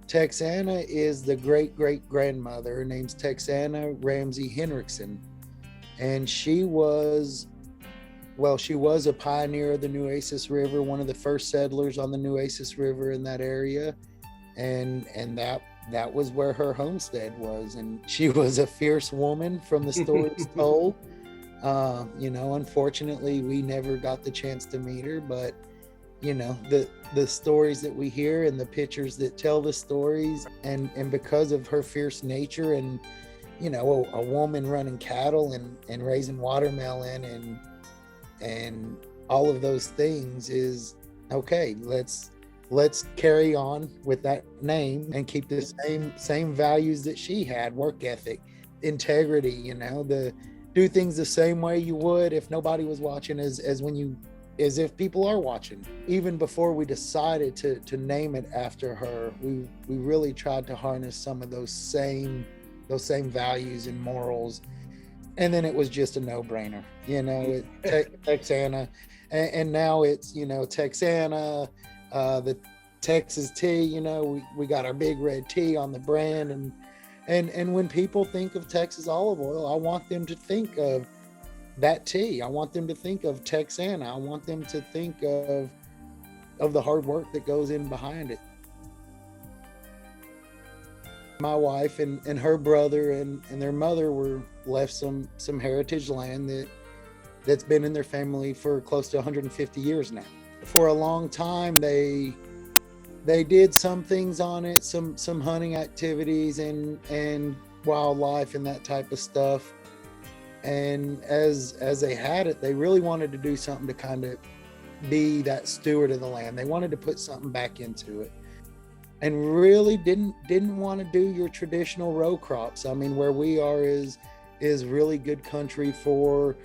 Texana is the great-great-grandmother. Her name's Texana Ramsey Henrichson. And she was a pioneer of the Nueces River, one of the first settlers on the Nueces River in that area. And that was where her homestead was. And she was a fierce woman from the stories told. Unfortunately, we never got the chance to meet her, but the stories that we hear and the pictures that tell the stories, and because of her fierce nature and a woman running cattle and raising watermelon and all of those things, is okay, let's carry on with that name and keep the same values that she had: work ethic, integrity, the do things the same way you would if nobody was watching, as if people are watching. Even before we decided to name it after her, we really tried to harness some of those same values and morals. And then it was just a no-brainer, Texana, and now it's Texana, the Texas tea. We got our big red tea on the brand, and when people think of Texas olive oil, I want them to think of that tea. I want them to think of Texana. I want them to think of the hard work that goes in behind it. My wife and her brother and their mother were left some heritage land that's been in their family for close to 150 years now. For a long time, they did some things on it, some hunting activities and wildlife and that type of stuff. And as they had it, they really wanted to do something to kind of be that steward of the land. They wanted to put something back into it, and really didn't want to do your traditional row crops. I mean, where we are is really good country for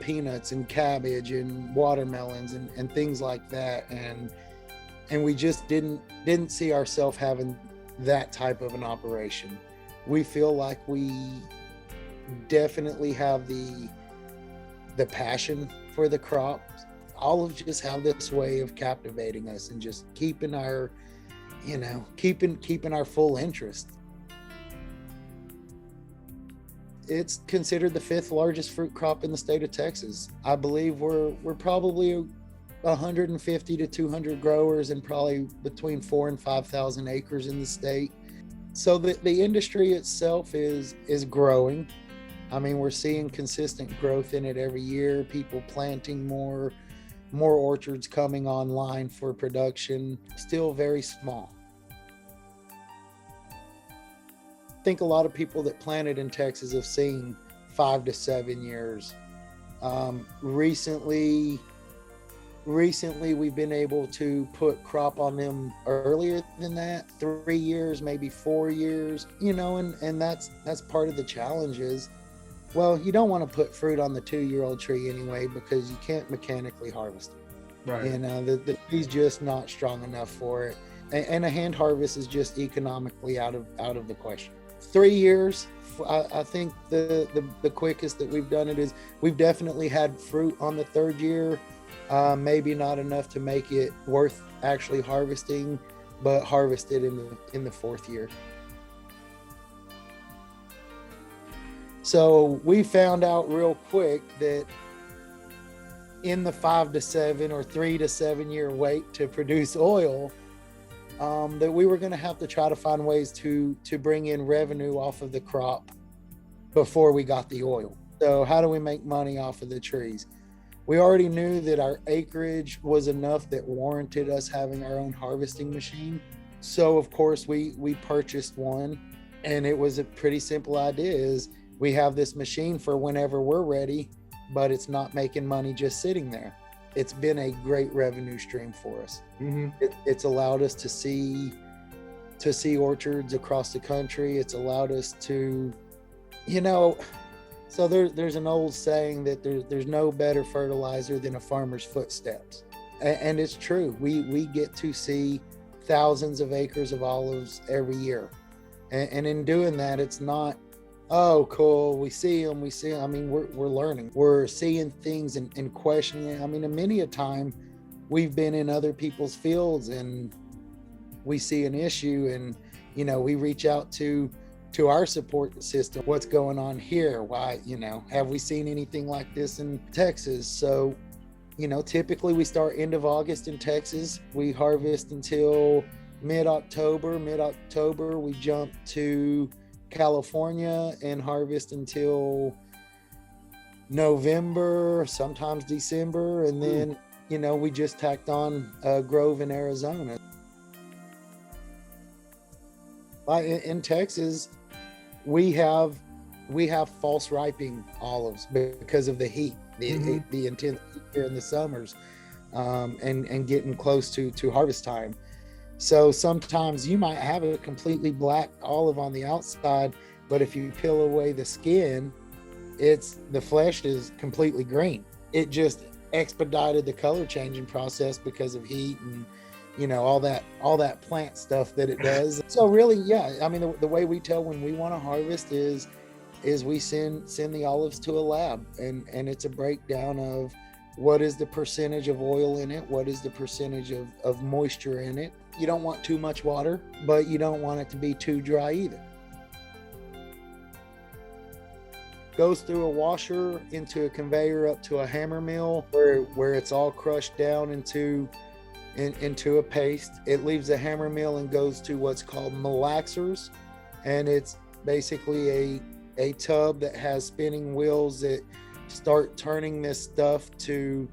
peanuts and cabbage and watermelons and things like that. And we just didn't see ourselves having that type of an operation. We feel like we definitely have the passion for the crops. Olives just have this way of captivating us and just keeping our keeping our full interest. It's considered the 5th largest fruit crop in the state of Texas. I believe we're probably 150 to 200 growers and probably between 4,000 and 5,000 acres in the state. So the industry itself is growing. I mean, we're seeing consistent growth in it every year, people planting more orchards coming online for production, still very small. I think a lot of people that planted in Texas have seen 5 to 7 years. Recently we've been able to put crop on them earlier than that, 3 years, maybe 4 years, and that's part of the challenge is, well, you don't want to put fruit on the 2-year-old tree anyway, because you can't mechanically harvest it. Right. The tree's just not strong enough for it. And a hand harvest is just economically out of the question. 3 years, I think the quickest that we've done it is, we've definitely had fruit on the 3rd year, maybe not enough to make it worth actually harvesting, but harvested in the 4th year. So we found out real quick that in the 5 to 7 or 3 to 7 year wait to produce oil, that we were going to have to try to find ways to bring in revenue off of the crop before we got the oil. So how do we make money off of the trees? We already knew that our acreage was enough that warranted us having our own harvesting machine. So of course we purchased one, and it was a pretty simple idea: is we have this machine for whenever we're ready, but it's not making money just sitting there. It's been a great revenue stream for us. Mm-hmm. It's allowed us to see orchards across the country. It's allowed us to, so there's an old saying that there's no better fertilizer than a farmer's footsteps. And it's true. We get to see thousands of acres of olives every year. And in doing that, it's not, oh, cool, we see them. I mean, we're learning. We're seeing things and questioning it. I mean, and many a time we've been in other people's fields and we see an issue we reach out to our support system. What's going on here? Why, have we seen anything like this in Texas? So, typically we start end of August in Texas. We harvest until mid-October. Mid-October, we jump to California and harvest until November, sometimes December. And then, we just tacked on Grove in Arizona. In Texas, we have false ripening olives because of the heat, the intense heat here in the summers, and getting close to harvest time. So sometimes you might have a completely black olive on the outside, but if you peel away the skin, the flesh is completely green. It just expedited the color changing process because of heat and all that plant stuff that it does. So really, yeah, I mean, the way we tell when we want to harvest is we send the olives to a lab, and it's a breakdown of what is the percentage of oil in it, what is the percentage of moisture in it. You don't want too much water, but you don't want it to be too dry either. Goes through a washer, into a conveyor, up to a hammer mill where it's all crushed down into a paste. It leaves the hammer mill and goes to what's called malaxers, and it's basically a tub that has spinning wheels that start turning this stuff to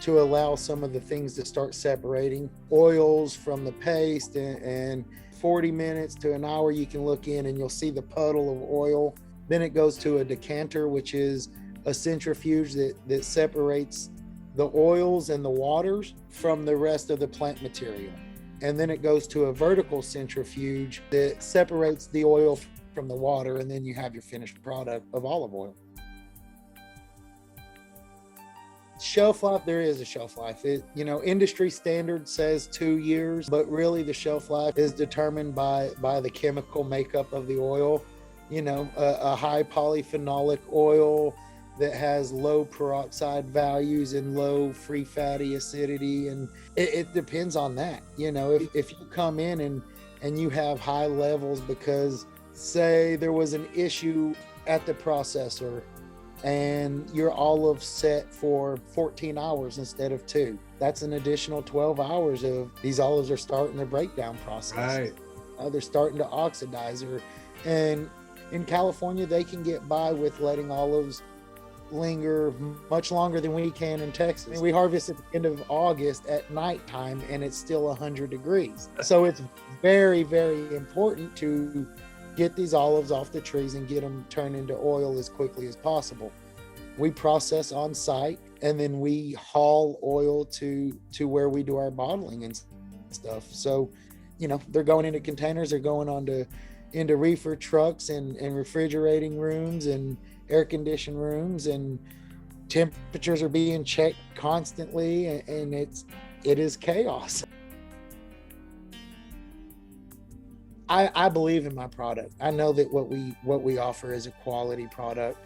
allow some of the things to start separating oils from the paste, and 40 minutes to an hour you can look in and you'll see the puddle of oil. Then it goes to a decanter, which is a centrifuge that separates the oils and the waters from the rest of the plant material. And then it goes to a vertical centrifuge that separates the oil from the water, and then you have your finished product of olive oil. Shelf life, there is a shelf life. Industry standard says 2 years, but really the shelf life is determined by the chemical makeup of the oil. A high polyphenolic oil that has low peroxide values and low free fatty acidity, and it depends on that. If you come in and you have high levels because, say, there was an issue at the processor and your olive set for 14 hours instead of 2, that's an additional 12 hours of these olives are starting their breakdown process. Right. They're starting to oxidize, and in California they can get by with letting olives linger much longer than we can in Texas. I mean, we harvest at the end of August at nighttime and it's still 100 degrees. So it's very, very important to get these olives off the trees and get them turned into oil as quickly as possible. We process on site, and then we haul oil to where we do our bottling and stuff. So, they're going into containers, they're going into reefer trucks and refrigerating rooms and air conditioned rooms, and temperatures are being checked constantly, and it is chaos. I believe in my product. I know that what we offer is a quality product.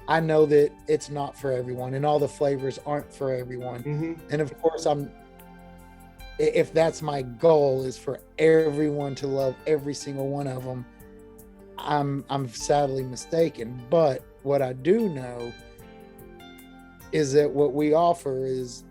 I know that it's not for everyone, and all the flavors aren't for everyone. Mm-hmm. And of course, if that's my goal, is for everyone to love every single one of them, I'm sadly mistaken. But what I do know is that what we offer is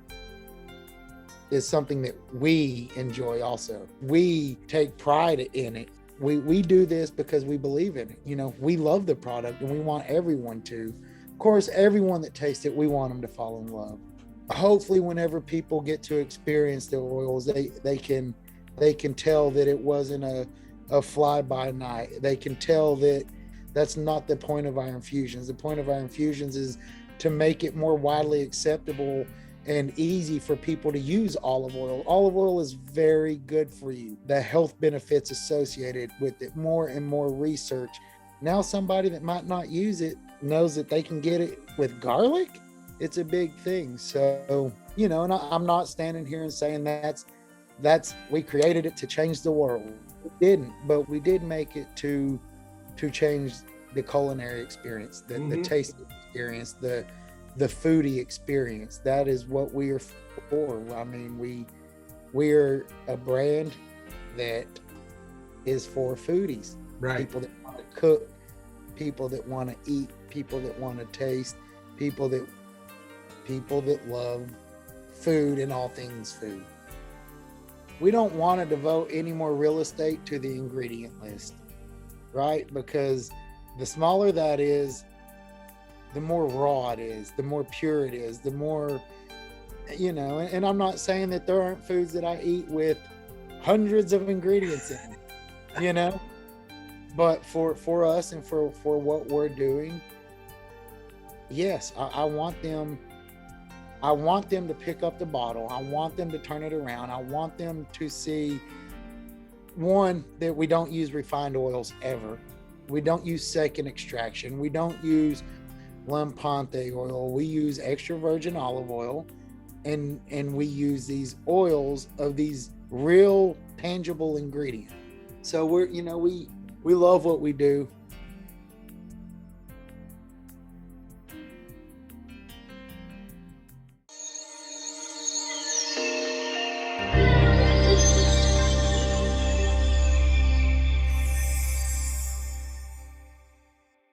something that we enjoy also. We take pride in it. We do this because we believe in it. We love the product and we want everyone to. Of course, everyone that tastes it, we want them to fall in love. Hopefully, whenever people get to experience the oils, they can tell that it wasn't a fly-by-night. They can tell that that's not the point of our infusions. The point of our infusions is to make it more widely acceptable and easy for people to use olive oil. Olive oil is very good for you. The health benefits associated with it, more and more research. Now somebody that might not use it knows that they can get it with garlic. It's a big thing. So, and I'm not standing here and saying that's we created it to change the world. We didn't, but we did make it to change the culinary experience, the tasting experience, the foodie experience. That is what we are for. I mean, we're a brand that is for foodies, Right. people that want to cook, people that want to eat, people that want to taste, people that love food and all things food. We don't want to devote any more real estate to the ingredient list, right? Because the smaller that is, the more raw it is, the more pure it is, the more, and I'm not saying that there aren't foods that I eat with hundreds of ingredients in them, you know, but for us and for what we're doing, yes, I want them. I want them to pick up the bottle. I want them to turn it around. I want them to see, one, that we don't use refined oils ever. We don't use second extraction. We don't use Lamponte oil. We use extra virgin olive oil, and we use these oils of these real tangible ingredients. So we love what we do.